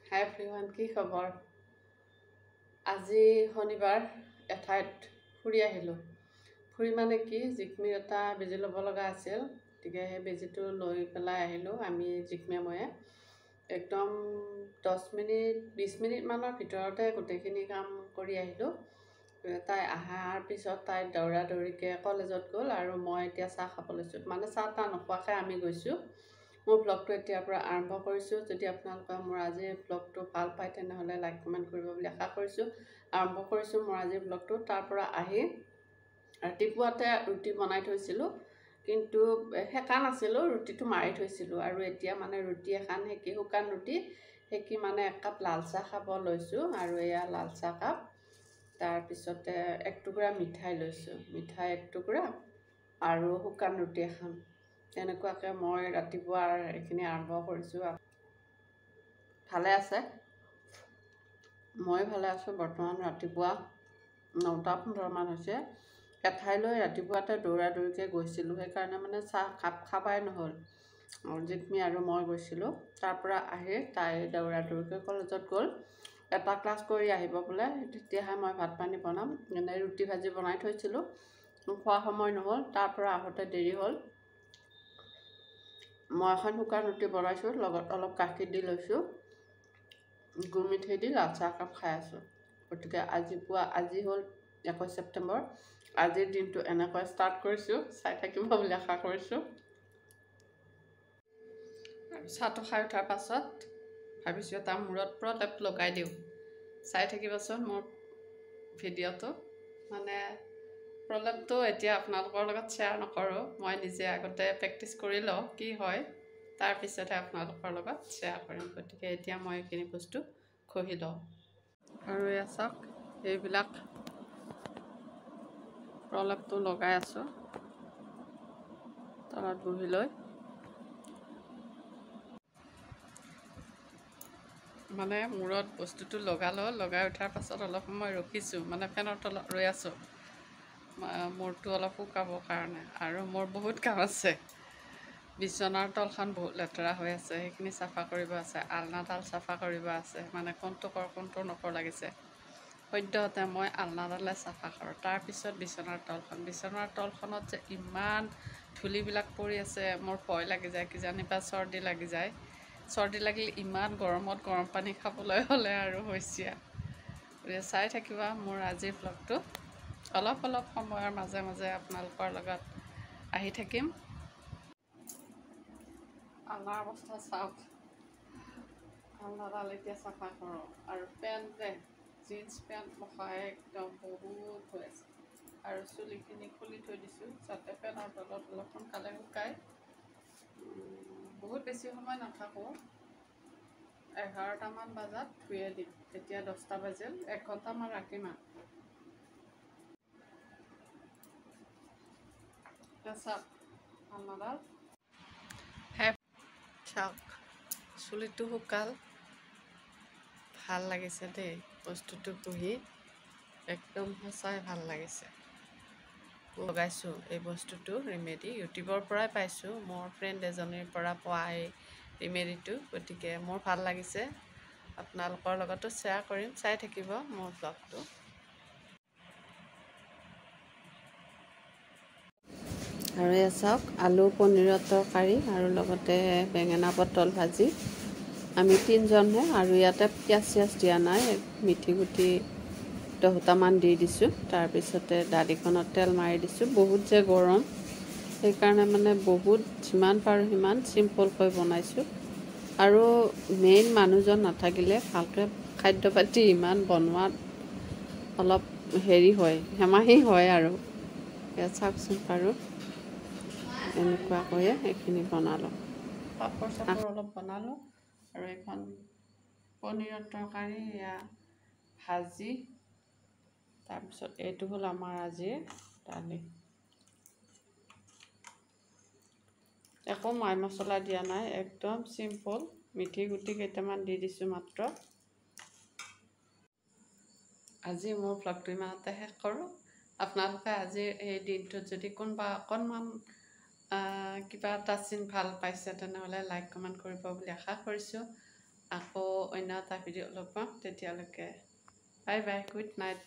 হাই everyone, কি খবৰ? আজি শনিবাৰ এঠাইত ফুৰি আহিলোঁ। ফুৰি মানে কি, জিকমিৰ এটা বেজি ল'ব লগা আছিল, গতিকে সেই বেজিটো লৈ পেলাই আহিলোঁ আমি জিকমিয়ে ময়ে। একদম 10 মিনিট 20 মিনিটমানৰ ভিতৰতে গোটেইখিনি কাম কৰি আহিলোঁ। তাই অহাৰ পিছত তাই দৌৰা দৌৰিকৈ কলেজত গ'ল আৰু মই এতিয়া চাহ খাব লৈছোঁ। মানে চাহ তাহ নোখোৱাকৈ আমি গৈছোঁ। মোৰ ব্লগটো এতিয়াৰ পৰা আৰম্ভ কৰিছোঁ। যদি আপোনালোকে মোৰ আজিৰ ব্লগটো ভাল পায় তেনেহ'লে লাইক কমেণ্ট কৰিব বুলি আশা কৰিছোঁ। আৰম্ভ কৰিছোঁ মোৰ আজিৰ ব্লগটো। তাৰ পৰা আহি ৰাতিপুৱাতে ৰুটি বনাই থৈছিলোঁ, কিন্তু সেকা নাছিলোঁ, ৰুটিটো মাৰি থৈছিলোঁ। আৰু এতিয়া মানে ৰুটি এখন সেকি, শুকান ৰুটি সেকি মানে 1 কাপ লাল চাহ খাব লৈছোঁ। আৰু এয়া লাল চাহ কাপ, তাৰপিছতে 1 টুকুৰা মিঠাই লৈছোঁ, মিঠাই 1 টুকুৰা আৰু শুকান ৰুটি এখন। তেনেকুৱাকৈ মই ৰাতিপুৱাৰ এইখিনি আৰম্ভ কৰিছোঁ। ভালে আছে? মই ভালে আছোঁ। বৰ্তমান ৰাতিপুৱা 9:15 মান হৈছে। এঠাইলৈ ৰাতিপুৱাতে দৌৰা দৌৰিকৈ গৈছিলোঁ, সেইকাৰণে মানে চাহ কাপ খাবাই নহ'ল। জিকমি আৰু মই গৈছিলোঁ। তাৰ পৰা আহি তাই দৌৰা দৌৰিকৈ কলেজত গ'ল। এটা ক্লাছ কৰি আহিব বোলে, তেতিয়াহে মই ভাত পানী বনাম। এনেই ৰুটি ভাজি বনাই থৈছিলোঁ, খোৱা সময় নহ'ল। তাৰ পৰা আহোঁতে দেৰি হ'ল। মই এখন শুকান ৰুটি বনাইছোঁ, লগত অলপ গাখীৰ দি লৈছোঁ, গুৰ মিঠৈ দি লাল চাহ একাপ খাই আছোঁ। গতিকে আজি হ'ল 21 ছেপ্টেম্বৰ। আজিৰ দিনটো এনেকৈ ষ্টাৰ্ট কৰিছোঁ। চাই থাকিব বুলি আশা কৰিছোঁ। আৰু চাহটো খাই উঠাৰ পাছত ভাবিছোঁ এটা মূৰত প্ৰলেপ লগাই দিওঁ। চাই থাকিবচোন মোৰ ভিডিঅ'টো। মানে প্ৰলেপটো এতিয়া আপোনালোকৰ লগত শ্বেয়াৰ নকৰোঁ, মই নিজে আগতে প্ৰেক্টিছ কৰি লওঁ কি হয়, তাৰপিছতহে আপোনালোকৰ লগত শ্বেয়াৰ কৰিম। গতিকে এতিয়া মই এইখিনি বস্তু ঘঁহি লওঁ। আৰু এয়া চাওক, এইবিলাক প্ৰলেপটো লগাই আছোঁ তলত বহি লৈ। মানে মূৰত বস্তুটো লগালোঁ, লগাই উঠাৰ পাছত অলপ সময় ৰখিছোঁ, মানে ফেনৰ তলত ৰৈ আছোঁ মূৰটো অলপ শুকাবৰ কাৰণে। আৰু মোৰ বহুত কাম আছে। বিচনাৰ তলখন বহুত লেতেৰা হৈ আছে, সেইখিনি চাফা কৰিব আছে। আলনাডাল চাফা কৰিব আছে, মানে কোনটো কৰ কোনটো নকৰ লাগিছে। সদ্যহতে মই আলনাডালে চাফা কৰোঁ, তাৰপিছত বিচনাৰ তলখন। বিচনাৰ তলখনত যে ইমান ধূলিবিলাক পৰি আছে, মোৰ ভয় লাগি যায়, কিজানিবা চৰ্দি লাগি যায়। চৰ্দি লাগিলে ইমান গৰমত গৰম পানী খাবলৈ হ'লে আৰু হৈছে। চাই থাকিবা মোৰ আজিৰ ব্লগটো। অলপ অলপ সময়ৰ মাজে মাজে আপোনালোকৰ লগত আহি থাকিম। আলনাৰ অৱস্থা চাওক, আলনাডাল এতিয়া চাফা কৰোঁ। আৰু পেণ্ট যে জিন্স পেণ্ট মখাই একদম বহুত হৈ আছে। আৰু চুলিখিনি খুলি থৈ দিছোঁ যাতে ফেনৰ তলত অলপ সোনকালে শুকায়। বহুত বেছি সময় নাথাকোঁ, 11টামান বজাত ধুয়ে দিম। এতিয়া 10টা বাজিল, 1 ঘণ্টামান ৰাখিম আৰু। চাওক আলনাডাল, চাওক চুলিটো শুকাল। ভাল লাগিছে দেই বস্তুটো পুহি, একদম সঁচাই ভাল লাগিছে। লগাইছোঁ এই বস্তুটো ৰেমেডি, ইউটিউবৰ পৰাই পাইছোঁ, মোৰ ফ্ৰেণ্ড এজনীৰ পৰা পোৱা এই ৰেমেডিটো। গতিকে মোৰ ভাল লাগিছে, আপোনালোকৰ লগতো শ্বেয়াৰ কৰিম। চাই থাকিব মোৰ ব্লগটো। আৰু এয়া চাওক, আলু পনীৰৰ তৰকাৰী আৰু লগতে বেঙেনা পটল ভাজি। আমি 3জনহে, আৰু ইয়াতে পিঁয়াজ চিয়াজ দিয়া নাই, মিঠি গুটি 10টামান দি দিছোঁ। তাৰপিছতে দালিখনত তেল মাৰি দিছোঁ। বহুত যে গৰম, সেইকাৰণে মানে বহুত যিমান পাৰোঁ সিমান চিম্পলকৈ বনাইছোঁ। আৰু মেইন মানুহজন নাথাকিলে ভালকৈ খাদ্য পাতি ইমান বনোৱাত অলপ হেৰি হয়, হেমাহি হয় আৰু। ইয়াত চাওকচোন বাৰু, এনেকুৱাকৈয়ে এইখিনি বনালোঁ। পাপৰ চাপৰ অলপ বনালোঁ। আৰু এখন পনীৰৰ তৰকাৰী, এয়া ভাজি। তাৰপিছত এইটো হ'ল আমাৰ আজিৰ দালি। একো মাই মছলা দিয়া নাই, একদম চিম্পল। মিঠি গুটি কেইটামান দি দিছোঁ মাত্ৰ। আজি মোৰ ব্লগটো ইমানতে শেষ কৰোঁ। আপোনালোকে আজিৰ এই দিনটোত যদি কোনোবা অকণমান কিবা এটা চিন ভাল পাইছে তেনেহ'লে লাইক কমেণ্ট কৰিব বুলি আশা কৰিছোঁ। আকৌ অন্য এটা ভিডিঅ' লগ পাম তেতিয়ালৈকে বাই বাই গুড নাইট